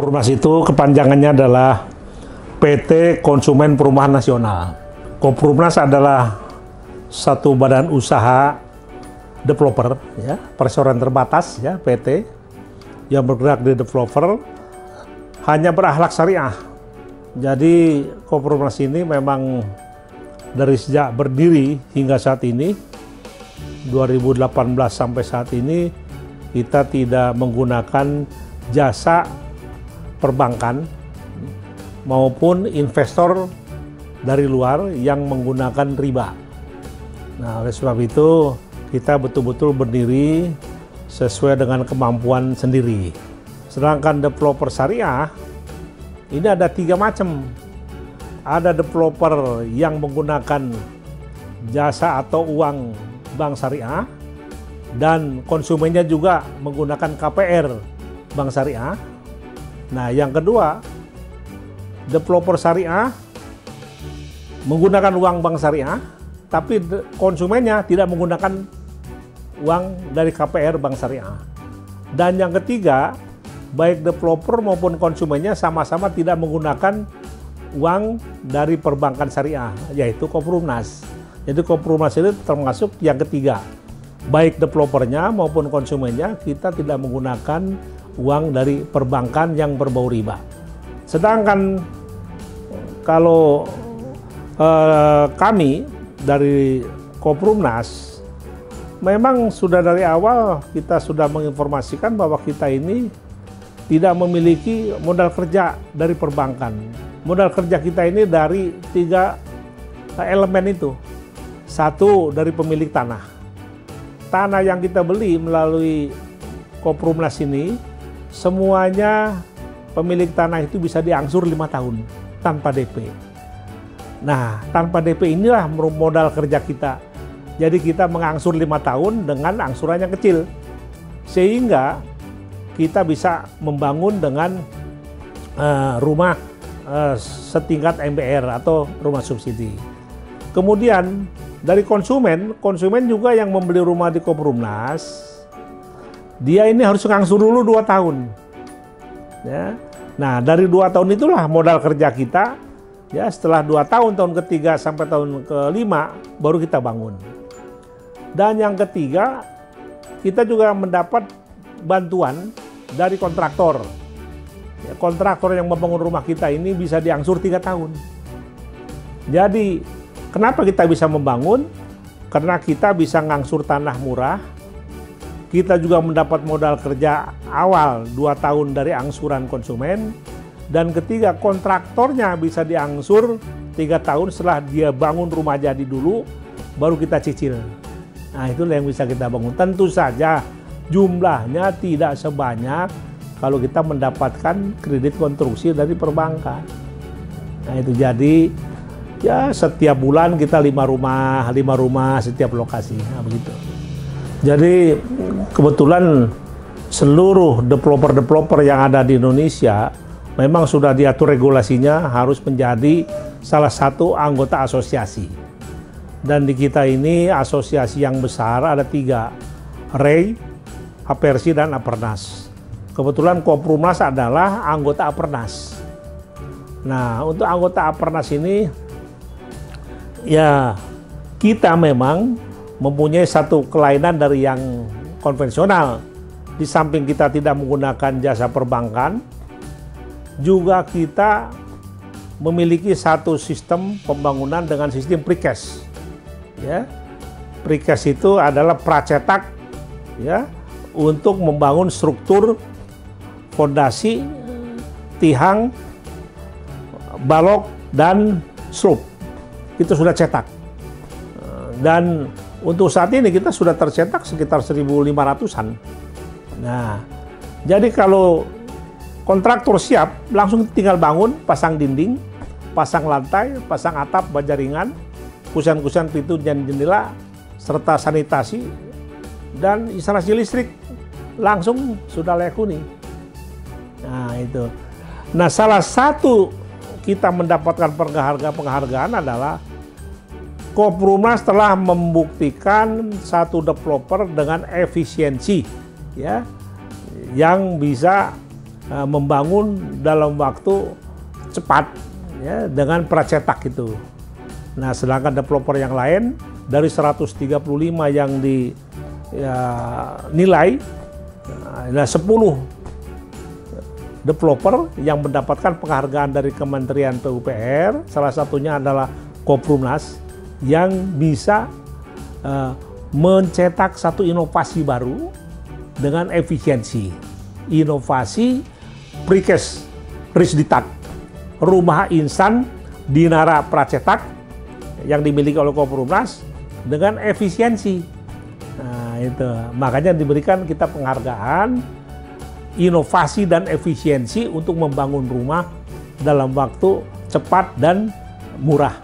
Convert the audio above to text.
Koperumnas itu kepanjangannya adalah PT Konsumen Perumahan Nasional. Koperumnas adalah satu badan usaha developer, ya, perseroan terbatas, ya, PT yang bergerak di developer, hanya berakhlak syariah. Jadi Koperumnas ini memang dari sejak berdiri hingga saat ini 2018 sampai saat ini kita tidak menggunakan jasa perbankan maupun investor dari luar yang menggunakan riba. Nah, oleh sebab itu kita betul-betul berdiri sesuai dengan kemampuan sendiri. Sedangkan developer syariah ini ada 3 macam. Ada developer yang menggunakan jasa atau uang bank syariah, dan konsumennya juga menggunakan KPR bank syariah. Nah, yang kedua, developer syariah menggunakan uang bank syariah, tapi konsumennya tidak menggunakan uang dari KPR bank syariah. Dan yang ketiga, baik developer maupun konsumennya sama-sama tidak menggunakan uang dari perbankan syariah, yaitu Koperumnas. Jadi Koperumnas itu termasuk yang ketiga. Baik developernya maupun konsumennya kita tidak menggunakan uang dari perbankan yang berbau riba. Sedangkan kalau kami dari Koperumnas memang sudah dari awal kita sudah menginformasikan bahwa kita ini tidak memiliki modal kerja dari perbankan. Modal kerja kita ini dari 3 elemen itu. Satu, dari pemilik tanah. Tanah yang kita beli melalui Koperumnas ini, semuanya pemilik tanah itu bisa diangsur 5 tahun tanpa DP. Nah, tanpa DP inilah modal kerja kita. Jadi kita mengangsur 5 tahun dengan angsuran yang kecil. Sehingga kita bisa membangun dengan rumah setingkat MBR atau rumah subsidi. Kemudian dari konsumen juga yang membeli rumah di Koperumnas, dia ini harus ngangsur dulu 2 tahun. Ya. Nah, dari 2 tahun itulah modal kerja kita. Ya, setelah 2 tahun, tahun ketiga sampai tahun kelima, baru kita bangun. Dan yang ketiga, kita juga mendapat bantuan dari kontraktor. Ya, kontraktor yang membangun rumah kita ini bisa diangsur 3 tahun. Jadi, kenapa kita bisa membangun? Karena kita bisa ngangsur tanah murah. Kita juga mendapat modal kerja awal 2 tahun dari angsuran konsumen. Dan ketiga, kontraktornya bisa diangsur 3 tahun setelah dia bangun rumah jadi dulu, baru kita cicil. Nah, itulah yang bisa kita bangun. Tentu saja jumlahnya tidak sebanyak kalau kita mendapatkan kredit konstruksi dari perbankan. Nah, itu jadi ya setiap bulan kita 5 rumah setiap lokasi. Nah, begitu. Jadi kebetulan seluruh developer yang ada di Indonesia memang sudah diatur regulasinya harus menjadi salah satu anggota asosiasi. Dan di kita ini asosiasi yang besar ada 3, REI, Apersi, dan Apernas. Kebetulan Koperumnas adalah anggota Apernas. Nah, untuk anggota Apernas ini ya kita memang mempunyai satu kelainan dari yang konvensional. Di samping kita tidak menggunakan jasa perbankan, juga kita memiliki satu sistem pembangunan dengan sistem precast. Ya, precast itu adalah pracetak, ya, untuk membangun struktur fondasi, tihang, balok, dan slope. Itu sudah cetak. Dan untuk saat ini kita sudah tercetak sekitar 1.500-an. Nah, jadi kalau kontraktor siap, langsung tinggal bangun, pasang dinding, pasang lantai, pasang atap, baja ringan, kusen-kusen pintu dan jendela, serta sanitasi, dan instalasi listrik, langsung sudah layak huni. Nah, itu. Nah, salah satu kita mendapatkan penghargaan adalah Koperumnas telah membuktikan satu developer dengan efisiensi, ya, yang bisa membangun dalam waktu cepat ya, dengan pracetak itu. Nah, sedangkan developer yang lain dari 135 yang dinilai, ada 10 developer yang mendapatkan penghargaan dari Kementerian PUPR. Salah satunya adalah Koprumnas yang bisa mencetak satu inovasi baru dengan efisiensi. Inovasi Prikes Risditat, rumah insan Dinara Pracetak yang dimiliki oleh Koprumnas dengan efisiensi. Nah, itu makanya diberikan kita penghargaan inovasi dan efisiensi untuk membangun rumah dalam waktu cepat dan murah.